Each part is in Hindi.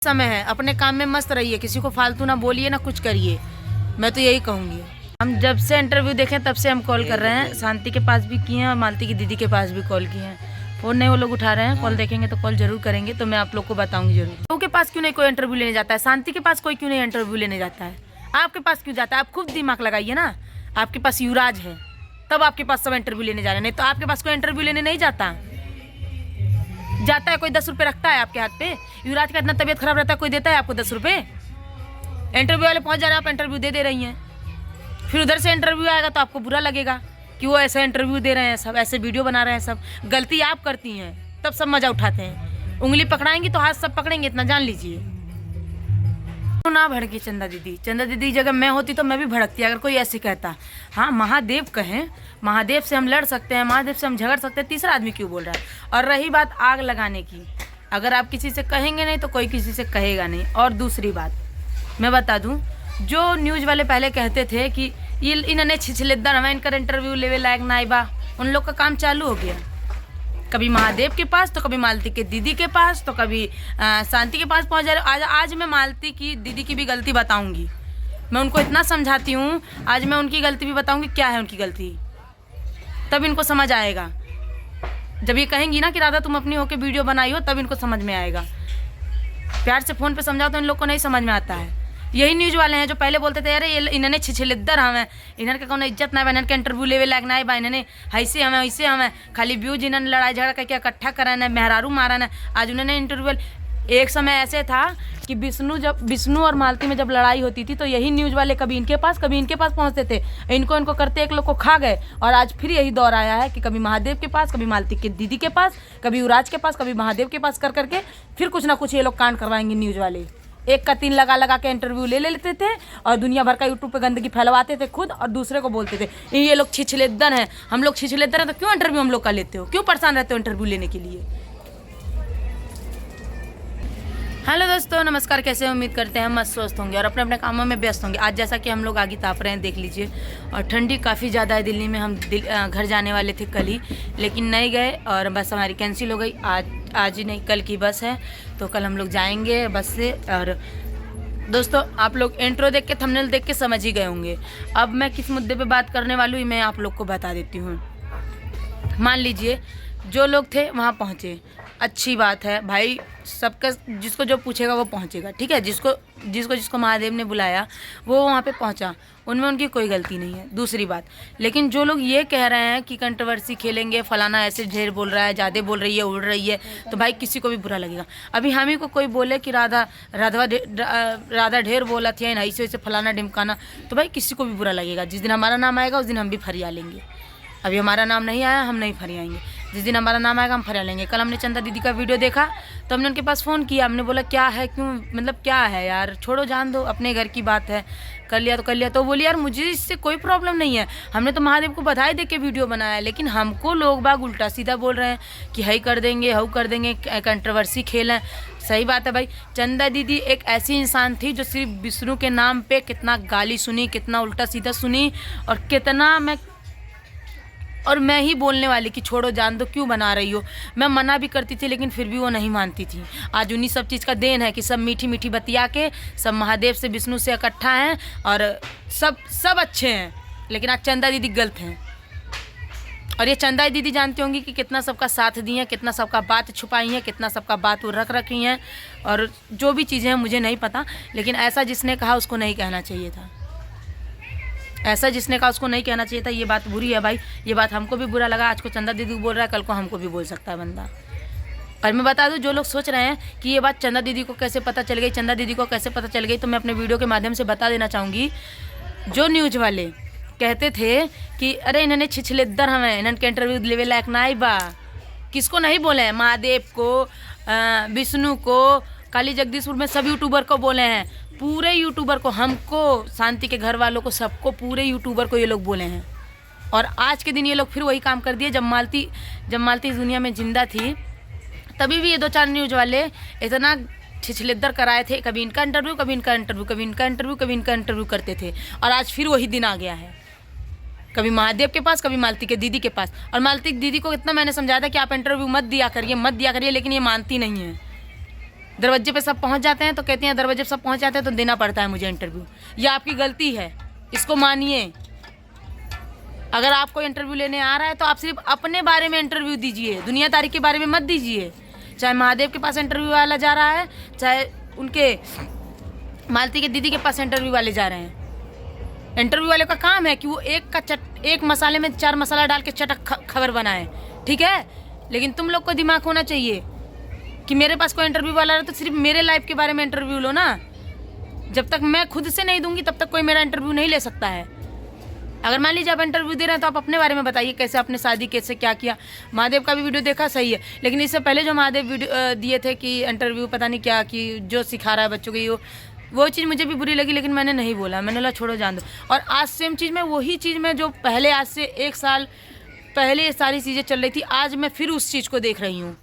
समय है, अपने काम में मस्त रहिए, किसी को फालतू ना बोलिए ना कुछ करिए, मैं तो यही कहूँगी। हम जब से इंटरव्यू देखें तब से हम कॉल कर रहे हैं, शांति के पास भी किए हैं और मालती की दीदी के पास भी कॉल किए हैं, फ़ोन नहीं वो लोग उठा रहे हैं। कॉल देखेंगे तो कॉल जरूर करेंगे, तो मैं आप लोग को बताऊंगी जरूर। लोगों के पास क्यों नहीं कोई इंटरव्यू लेने जाता है, शांति के पास कोई क्यों नहीं इंटरव्यू लेने जाता है, आपके पास क्यों जाता है? आप खुद दिमाग लगाइए ना, आपके पास युवराज है तब आपके पास सब इंटरव्यू लेने जा रहे हैं, नहीं तो आपके पास कोई इंटरव्यू लेने नहीं जाता है। कोई 10 रुपये रखता है आपके हाथ पे? युवराज का इतना तबीयत खराब रहता है, कोई देता है आपको 10 रुपये? इंटरव्यू वाले पहुंच जा रहे हैं, आप इंटरव्यू दे रही हैं, फिर उधर से इंटरव्यू आएगा तो आपको बुरा लगेगा कि वो ऐसा इंटरव्यू दे रहे हैं, सब ऐसे वीडियो बना रहे हैं, सब गलती आप करती हैं तब सब मजा उठाते हैं। उंगली पकड़ाएंगी तो हाथ सब पकड़ेंगे, इतना जान लीजिए। तो ना भड़की चंदा दीदी जगह मैं होती तो मैं भी भड़कती अगर कोई ऐसे कहता। हाँ, महादेव कहें, महादेव से हम लड़ सकते हैं, महादेव से हम झगड़ सकते हैं, तीसरा आदमी क्यों बोल रहा है? और रही बात आग लगाने की, अगर आप किसी से कहेंगे नहीं तो कोई किसी से कहेगा नहीं। और दूसरी बात मैं बता दूं, जो न्यूज़ वाले पहले कहते थे कि ये इन्होंने छिछलेदर हमें इनका इंटरव्यू लेवे लायक नाइबा, उन लोग का काम चालू हो गया। कभी महादेव के पास तो कभी मालती के दीदी के पास तो कभी शांति के पास पहुंच जा रहे। आज मैं मालती की दीदी की भी गलती बताऊंगी, मैं उनको इतना समझाती हूँ, आज मैं उनकी गलती भी बताऊंगी क्या है उनकी गलती, तब इनको समझ आएगा। जब ये कहेंगी ना कि राधा तुम अपनी होके वीडियो बनाई हो, तब इनको समझ में आएगा। प्यार से फ़ोन पे समझाओ तो इन लोग को नहीं समझ में आता है। यही न्यूज़ वाले हैं जो पहले बोलते थे अरे ये इन्होंने छिछलिद्दर हमें, इन्होंने कौन इज्जत ना, इन्होंने इंटरव्यू लेवे लायक ना बा, इन्होंने ऐसे हमें वैसे हमें, खाली व्यूज इन्होंने लड़ाई झगड़ा करके इकट्ठा कराना है, मेहरारू माराना है। आज उन्होंने इंटरव्यू, एक समय ऐसे था कि विष्णु और मालती में जब लड़ाई होती थी तो यही न्यूज़ वाले कभी इनके पास पहुंचते थे, इनको करते एक लोग को खा गए। और आज फिर यही दौर आया है कि कभी महादेव के पास, कभी मालती के दीदी के पास, कभी युवराज के पास, कभी महादेव के पास करके फिर कुछ ना कुछ ये लोग कांड करवाएंगे। न्यूज़ वाले एक का 3 लगा के इंटरव्यू ले लेते थे और दुनिया भर का यूट्यूब पे गंदगी फैलवाते थे खुद, और दूसरे को बोलते थे ये लोग छिछलेदन हैं, हम लोग छिछलेदन हैं, तो क्यों इंटरव्यू हम लोग का लेते हो, क्यों परेशान रहते हो इंटरव्यू लेने के लिए? हेलो दोस्तों, नमस्कार, कैसे उम्मीद करते हैं मस्त स्वस्थ होंगे और अपने अपने कामों में व्यस्त होंगे। आज जैसा कि हम लोग आगे ताप रहे हैं देख लीजिए, और ठंडी काफ़ी ज़्यादा है दिल्ली में। हम घर जाने वाले थे कल ही, लेकिन नहीं गए और बस हमारी कैंसिल हो गई। आज ही नहीं, कल की बस है, तो कल हम लोग जाएंगे बस से। और दोस्तों, आप लोग इंट्रो देख के, थंबनेल देख के समझ ही गए होंगे अब मैं किस मुद्दे पे बात करने वाली हूँ, मैं आप लोग को बता देती हूँ। मान लीजिए जो लोग थे वहाँ पहुँचे, अच्छी बात है भाई, सबका जिसको जो पूछेगा वो पहुँचेगा, ठीक है। जिसको महादेव ने बुलाया वो वहाँ पे पहुँचा, उनमें उनकी कोई गलती नहीं है। दूसरी बात, लेकिन जो लोग ये कह रहे हैं कि कंट्रोवर्सी खेलेंगे, फलाना ऐसे ढेर बोल रहा है, ज़्यादा बोल रही है, उड़ रही है, तो भाई किसी को भी बुरा लगेगा। अभी हम ही को कोई बोले कि राधा ढेर बोला थी, ऐसे वैसे फलाना ढिमकाना, तो भाई किसी को भी बुरा लगेगा। जिस दिन हमारा नाम आएगा उस दिन हम भी फरिया लेंगे। अभी हमारा नाम नहीं आया, हम नहीं फरियाएंगे, जिस दिन हमारा नाम आएगा हम फरिया लेंगे। कल हमने चंदा दीदी का वीडियो देखा तो हमने उनके पास फ़ोन किया, हमने बोला क्या है, क्यों, मतलब क्या है यार, छोड़ो जान दो, अपने घर की बात है, कर लिया तो बोली यार मुझे इससे कोई प्रॉब्लम नहीं है, हमने तो महादेव को बधाई दे के वीडियो बनाया, लेकिन हमको लोग बाग उल्टा सीधा बोल रहे हैं कि हई कर देंगे, हऊ कर देंगे, कंट्रोवर्सी खेल है। सही बात है भाई, चंदा दीदी एक ऐसी इंसान थी जो सिर्फ विष्णु के नाम पे कितना गाली सुनी, कितना उल्टा सीधा सुनी, और कितना मैं ही बोलने वाली कि छोड़ो जान दो, क्यों बना रही हो। मैं मना भी करती थी लेकिन फिर भी वो नहीं मानती थी। आज उन्हीं सब चीज़ का देन है कि सब मीठी मीठी बतिया के सब महादेव से, विष्णु से इकट्ठा हैं और सब अच्छे हैं, लेकिन आज चंदा दीदी गलत हैं। और ये चंदा दीदी जानती होंगी कि कितना सबका साथ दी हैं, कितना सबका बात छुपाई हैं, कितना सबका बात वो रख रखी हैं, और जो भी चीज़ें हैं मुझे नहीं पता, लेकिन ऐसा जिसने कहा उसको नहीं कहना चाहिए था, ऐसा जिसने कहा उसको नहीं कहना चाहिए था। ये बात बुरी है भाई, ये बात हमको भी बुरा लगा। आज को चंदा दीदी को बोल रहा है, कल को हमको भी बोल सकता है बंदा। और मैं बता दूं, जो लोग सोच रहे हैं कि ये बात चंदा दीदी को कैसे पता चल गई, तो मैं अपने वीडियो के माध्यम से बता देना चाहूँगी। जो न्यूज़ वाले कहते थे कि अरे इन्होंने छिछलेदर हमें, इन्होंने इंटरव्यू लेवे लायक नाई बा, किसको नहीं बोले हैं? महादेव को, विष्णु को, काली जगदीशपुर में सब यूट्यूबर को बोले हैं, पूरे यूट्यूबर को, हमको, शांति के घर वालों को, सबको, पूरे यूट्यूबर को ये लोग बोले हैं। और आज के दिन ये लोग फिर वही काम कर दिए। जब मालती इस दुनिया में जिंदा थी तभी भी ये 2-4 न्यूज़ वाले इतना छिछलेदर कराए थे, कभी इनका इंटरव्यू, कभी इनका इंटरव्यू, कभी इनका इंटरव्यू, कभी इनका इंटरव्यू करते थे। और आज फिर वही दिन आ गया है, कभी महादेव के पास, कभी मालती के दीदी के पास। और मालती दीदी को इतना मैंने समझाया था कि आप इंटरव्यू मत दिया करिए, लेकिन ये मानती नहीं है। दरवाजे पे सब पहुंच जाते हैं तो कहती हैं दरवाजे पे सब पहुंच जाते हैं तो देना पड़ता है मुझे इंटरव्यू। ये आपकी गलती है, इसको मानिए। अगर आपको इंटरव्यू लेने आ रहा है तो आप सिर्फ अपने बारे में इंटरव्यू दीजिए, दुनियादारी के बारे में मत दीजिए। चाहे महादेव के पास इंटरव्यू वाला जा रहा है, चाहे उनके मालती के दीदी के पास इंटरव्यू वाले जा रहे हैं। इंटरव्यू वाले का काम है कि वो एक मसाले में 4 मसाला डाल के चटक खबर बनाए, ठीक है। लेकिन तुम लोग को दिमाग होना चाहिए कि मेरे पास कोई इंटरव्यू वाला है तो सिर्फ मेरे लाइफ के बारे में इंटरव्यू लो ना। जब तक मैं खुद से नहीं दूंगी तब तक कोई मेरा इंटरव्यू नहीं ले सकता है। अगर मान लीजिए आप इंटरव्यू दे रहे हैं तो आप अपने बारे में बताइए, कैसे आपने शादी, कैसे क्या किया। महादेव का भी वीडियो देखा, सही है, लेकिन इससे पहले जो महादेव वीडियो दिए थे कि इंटरव्यू पता नहीं क्या कि जो सिखा रहा है बच्चों को, वो चीज़ मुझे भी बुरी लगी, लेकिन मैंने नहीं बोला, मैंने बोला छोड़ो जान दो। और आज सेम चीज़ में वही चीज़ में जो पहले आज से 1 साल पहले ये सारी चीज़ें चल रही थी, आज मैं फिर उस चीज़ को देख रही हूँ।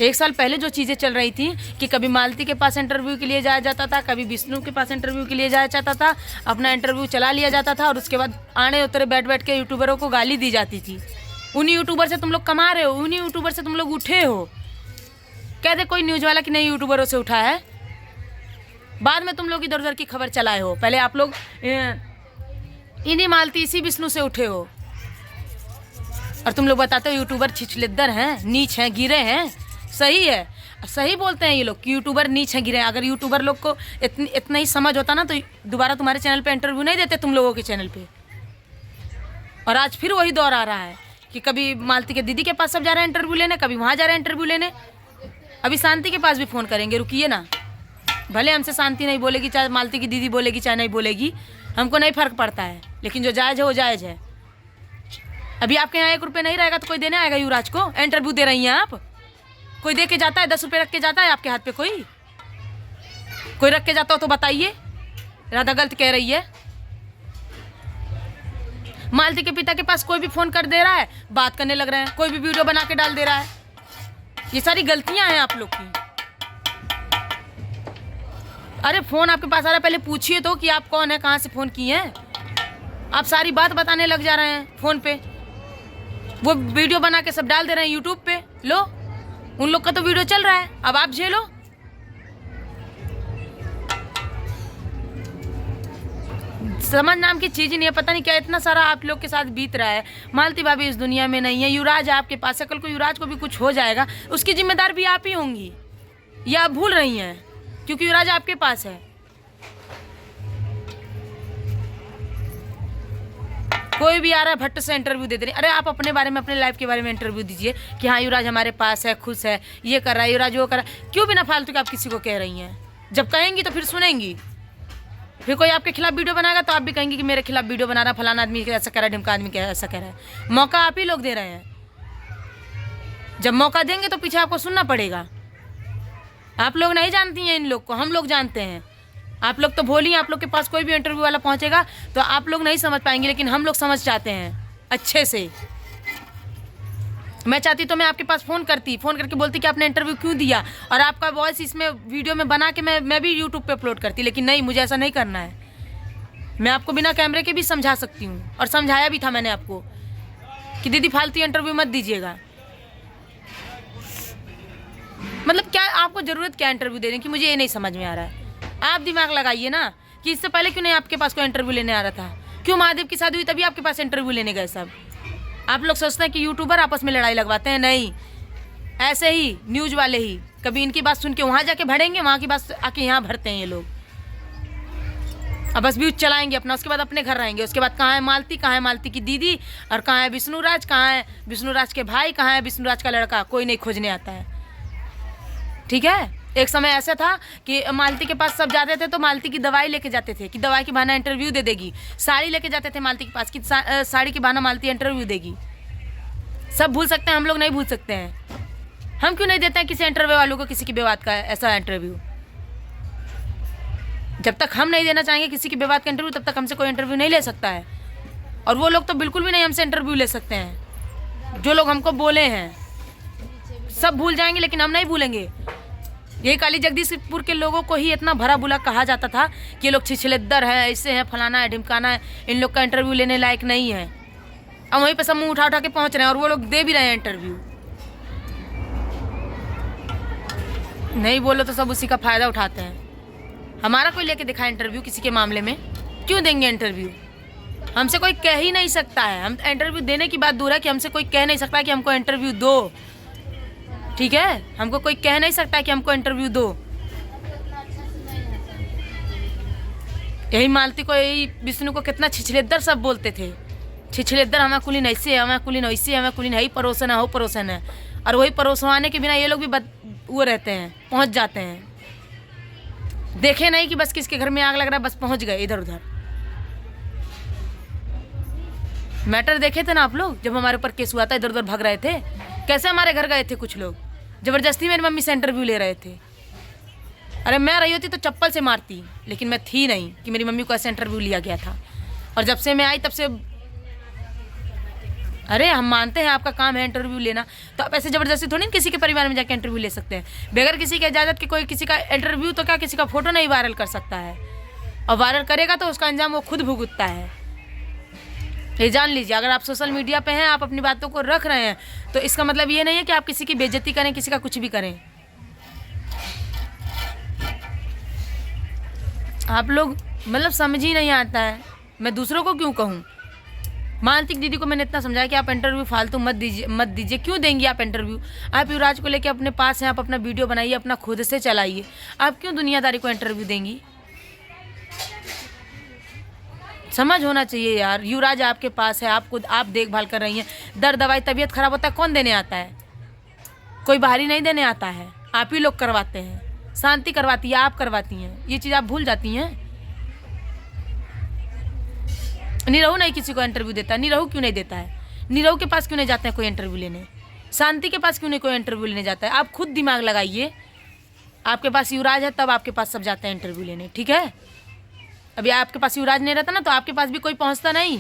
1 साल पहले जो चीज़ें चल रही थी कि कभी मालती के पास इंटरव्यू के लिए जाया जाता था, कभी विष्णु के पास इंटरव्यू के लिए जाया जाता था, अपना इंटरव्यू चला लिया जाता था और उसके बाद आने उतरे बैठ बैठ के यूट्यूबरों को गाली दी जाती थी। उन्हीं यूट्यूबर से तुम लोग कमा रहे हो, उन्हीं यूट्यूबर से तुम लोग उठे हो। कहते कोई न्यूज़ वाला कि नहीं यूट्यूबरों से उठा है, बाद में तुम लोग इधर उधर की खबर चलाए हो। पहले आप लोग इन्हीं मालती इसी विष्णु से उठे हो और तुम लोग बताते हो यूट्यूबर छिछलिद्दर हैं, नीच हैं, गिरे हैं। सही है, सही बोलते हैं ये लोग कि यूट्यूबर नीच हैं, गिरे हैं। अगर यूट्यूबर लोग को इतना ही समझ होता ना तो दोबारा तुम्हारे चैनल पे इंटरव्यू नहीं देते तुम लोगों के चैनल पे। और आज फिर वही दौर आ रहा है कि कभी मालती के दीदी के पास सब जा रहे हैं इंटरव्यू लेने, कभी वहाँ जा रहे हैं इंटरव्यू लेने। अभी शांति के पास भी फ़ोन करेंगे, रुकिए ना। भले हमसे शांति नहीं बोलेगी, चाहे मालती की दीदी बोलेगी चाहे नहीं बोलेगी, हमको नहीं फ़र्क पड़ता है, लेकिन जो जायज़ है वो जायज़ है। अभी आपके यहाँ 1 रुपये नहीं रहेगा तो कोई देने आएगा युवराज को? इंटरव्यू दे रही हैं आप, कोई दे के जाता है? 10 रुपये रख के जाता है आपके हाथ पे? कोई रख के जाता हो तो बताइए। राधा गलत कह रही है। मालती के पिता के पास कोई भी फ़ोन कर दे रहा है, बात करने लग रहे हैं, कोई भी वीडियो बना के डाल दे रहा है। ये सारी गलतियां हैं आप लोग की। अरे फ़ोन आपके पास आ रहा है, पहले पूछिए तो कि आप कौन है, कहाँ से फ़ोन किए हैं। आप सारी बात बताने लग जा रहे हैं फ़ोन पे, वो वीडियो बना के सब डाल दे रहे हैं यूट्यूब पे। लो, उन लोग का तो वीडियो चल रहा है, अब आप झेलो। समझ नाम की चीज़ ही नहीं है, पता नहीं क्या इतना सारा आप लोग के साथ बीत रहा है। मालती भाभी इस दुनिया में नहीं है, युवराज आपके पास है, कल को युवराज को भी कुछ हो जाएगा उसकी जिम्मेदार भी आप ही होंगी। ये आप भूल रही हैं क्योंकि युवराज आपके पास है। कोई भी आ रहा है भट्ट से इंटरव्यू दे रहे। अरे आप अपने बारे में, अपने लाइफ के बारे में इंटरव्यू दीजिए कि हाँ युवराज हमारे पास है, खुश है, ये कर रहा है, युवराज वो कर रहा है। क्यों बिना फालतू के आप किसी को कह रही हैं? जब कहेंगी तो फिर सुनेंगी। फिर कोई आपके खिलाफ वीडियो बनाएगा तो आप भी कहेंगे कि मेरे खिलाफ वीडियो बना रहा, फलाना आदमी ऐसा कह रहा है, ढिमका आदमी ऐसा कह रहा है। मौका आप ही लोग दे रहे हैं। जब मौका देंगे तो पीछे आपको सुनना पड़ेगा। आप लोग नहीं जानती हैं इन लोग को, हम लोग जानते हैं। आप लोग तो भोली, आप लोग के पास कोई भी इंटरव्यू वाला पहुंचेगा तो आप लोग नहीं समझ पाएंगे, लेकिन हम लोग समझ जाते हैं अच्छे से। मैं चाहती तो मैं आपके पास फ़ोन करके बोलती कि आपने इंटरव्यू क्यों दिया, और आपका वॉइस इसमें वीडियो में बना के मैं भी यूट्यूब पे अपलोड करती। लेकिन नहीं, मुझे ऐसा नहीं करना है। मैं आपको बिना कैमरे के भी समझा सकती हूँ, और समझाया भी था मैंने आपको कि दीदी फालतू इंटरव्यू मत दीजिएगा। मतलब क्या आपको ज़रूरत क्या इंटरव्यू देने की, मुझे ये नहीं समझ में आ रहा है। आप दिमाग लगाइए ना कि इससे पहले क्यों नहीं आपके पास कोई इंटरव्यू लेने आ रहा था? क्यों महादेव की शादी हुई तभी आपके पास इंटरव्यू लेने गए सब? आप लोग सोचते हैं कि यूट्यूबर आपस में लड़ाई लगवाते हैं, नहीं। ऐसे ही न्यूज़ वाले ही कभी इनकी बात सुन के वहाँ जाके भरेंगे, वहाँ की बात आके यहाँ भरते हैं ये लोग। अब बस व्यूज चलाएंगे अपना, उसके बाद अपने घर रहेंगे। उसके बाद कहाँ है मालती, कहाँ है मालती की दीदी, और कहाँ है विष्णुराज, कहाँ है विष्णुराज के भाई, कहाँ है विष्णुराज का लड़का? कोई नहीं खोजने आता है, ठीक है। एक समय ऐसा था कि मालती के पास सब जाते थे तो मालती की दवाई लेके जाते थे कि दवाई के बहाना इंटरव्यू दे देगी। साड़ी लेके जाते थे मालती के पास कि साड़ी के बहाना मालती इंटरव्यू देगी। सब भूल सकते हैं, हम लोग नहीं भूल सकते हैं। हम क्यों नहीं देते हैं किसी इंटरव्यू वालों को किसी की बेवात का ऐसा इंटरव्यू? जब तक हम नहीं देना चाहेंगे किसी की बेवात का इंटरव्यू, तब तक हमसे कोई इंटरव्यू नहीं ले सकता है। और वो लोग तो बिल्कुल भी नहीं हमसे इंटरव्यू ले सकते हैं। जो लोग हमको बोले हैं सब भूल जाएंगे, लेकिन हम नहीं भूलेंगे। यही काली जगदीशपुर के लोगों को ही इतना भरा बुला कहा जाता था कि ये लोग छिछलिद्दर है, ऐसे हैं, फलाना है, ढिमकाना है, इन लोग का इंटरव्यू लेने लायक नहीं है। अब वहीं पे सब मुंह उठा उठा के पहुंच रहे हैं और वो लोग दे भी रहे हैं इंटरव्यू। नहीं बोलो तो सब उसी का फ़ायदा उठाते हैं। हमारा कोई लेके दिखाए इंटरव्यू किसी के मामले में? क्यों देंगे इंटरव्यू? हमसे कोई कह ही नहीं सकता है। हम इंटरव्यू देने की बात दूर है कि हमसे कोई कह नहीं सकता कि हमको इंटरव्यू दो, ठीक है? हमको कोई कह नहीं सकता कि हमको इंटरव्यू दो। यही मालती को, यही विष्णु को कितना छिछलेदर सब बोलते थे। छिछलेदर, हमें कुलीन ऐसे, हमें कुलीन वैसे, हमें कुलीन है, परोसन है, हो परोसन है। और वही परोसवाने के बिना ये लोग भी वो रहते हैं, पहुंच जाते हैं। देखे नहीं कि बस किसके घर में आग लग रहा है, बस पहुंच गए इधर उधर। मैटर देखे थे ना आप लोग, जब हमारे ऊपर केस हुआ था, इधर उधर भाग रहे थे, कैसे हमारे घर गए थे कुछ लोग, जबरदस्ती मेरी मम्मी से इंटरव्यू ले रहे थे। अरे मैं रही होती तो चप्पल से मारती, लेकिन मैं थी नहीं कि मेरी मम्मी को ऐसे इंटरव्यू लिया गया था। और जब से मैं आई तब से, अरे हम मानते हैं आपका काम है इंटरव्यू लेना, तो आप ऐसे ज़बरदस्ती थोड़ी ना किसी के परिवार में जाकर इंटरव्यू ले सकते हैं। बगैर किसी की इजाज़त के कोई किसी का इंटरव्यू, तो क्या किसी का फ़ोटो नहीं वायरल कर सकता है? और वायरल करेगा तो उसका अंजाम वो खुद भुगतता है। ये जान लीजिए, अगर आप सोशल मीडिया पे हैं, आप अपनी बातों को रख रहे हैं, तो इसका मतलब ये नहीं है कि आप किसी की बेइज्जती करें, किसी का कुछ भी करें। आप लोग मतलब समझ ही नहीं आता है, मैं दूसरों को क्यों कहूँ। मानती दीदी को मैंने इतना समझाया कि आप इंटरव्यू फालतू मत दीजिए। क्यों देंगी आप इंटरव्यू? आप युवराज को लेके अपने पास हैं, आप अपना वीडियो बनाइए, अपना खुद से चलाइए। आप क्यों दुनियादारी को इंटरव्यू देंगी? समझ होना चाहिए यार। युवराज आपके पास है, आप देखभाल कर रही हैं। दर्द, दवाई, तबीयत खराब होता है, कौन देने आता है? कोई बाहरी नहीं देने आता है, आप ही लोग करवाते हैं। शांति करवाती है, आप करवाती हैं। ये चीज़ आप भूल जाती हैं। नीरहू नहीं किसी को इंटरव्यू देता है। नीरहू क्यों नहीं देता है? नीरहू के पास क्यों नहीं जाते हैं कोई इंटरव्यू लेने? शांति के पास क्यों नहीं कोई इंटरव्यू लेने जाता है? आप खुद दिमाग लगाइए। आपके पास युवराज है तब आपके पास सब जाते हैं इंटरव्यू लेने, ठीक है? अभी आपके पास युवराज नहीं रहता ना, तो आपके पास भी कोई पहुंचता नहीं।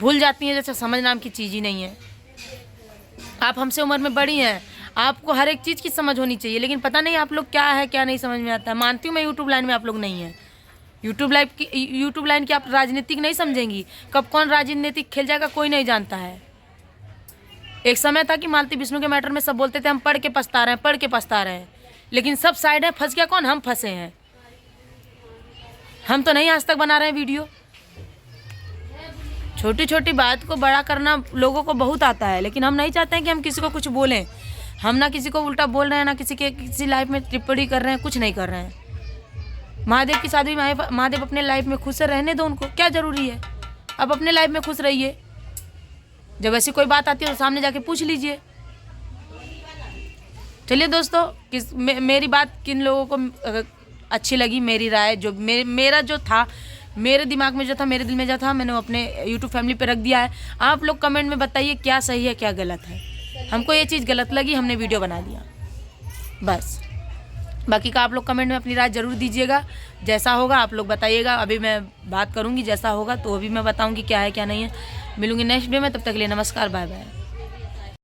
भूल जाती हैं जैसे समझ नाम की चीज़ ही नहीं है। आप हमसे उम्र में बड़ी हैं, आपको हर एक चीज़ की समझ होनी चाहिए, लेकिन पता नहीं आप लोग क्या है क्या नहीं समझ में आता है। मानती हूँ मैं, यूट्यूब लाइन में आप लोग नहीं हैं। यूट्यूब लाइन की आप राजनीतिक नहीं समझेंगी। कब कौन राजनीतिक खेल जाएगा कोई नहीं जानता है। एक समय था कि मालती विष्णु के मैटर में सब बोलते थे हम पढ़ के पछता रहे हैं, पढ़ के पछता रहे हैं, लेकिन सब साइड है। फंस गया कौन? हम फंसे हैं। हम तो नहीं आज तक बना रहे हैं वीडियो। छोटी छोटी बात को बड़ा करना लोगों को बहुत आता है, लेकिन हम नहीं चाहते हैं कि हम किसी को कुछ बोलें। हम ना किसी को उल्टा बोल रहे हैं, ना किसी लाइफ में टिप्पणी कर रहे हैं, कुछ नहीं कर रहे हैं। महादेव की शादी में महादेव अपने लाइफ में खुश रहने दो, उनको क्या ज़रूरी है? अब अपने लाइफ में खुश रहिए। जब ऐसी कोई बात आती है तो सामने जाके पूछ लीजिए। चलिए दोस्तों, मेरी बात किन लोगों को अच्छी लगी, मेरी राय जो मेरा जो था, मेरे दिमाग में जो था, मेरे दिल में जो था, मैंने अपने यूट्यूब फैमिली पे रख दिया है। आप लोग कमेंट में बताइए क्या सही है क्या गलत है। हमको ये चीज़ गलत लगी, हमने वीडियो बना दिया बस। बाकी का आप लोग कमेंट में अपनी राय ज़रूर दीजिएगा। जैसा होगा आप लोग बताइएगा। अभी मैं बात करूँगी, जैसा होगा तो अभी मैं बताऊँगी क्या है क्या नहीं है। मिलूँगी नेक्स्ट वीडियो में, तब तक के लिए नमस्कार, बाय बाय।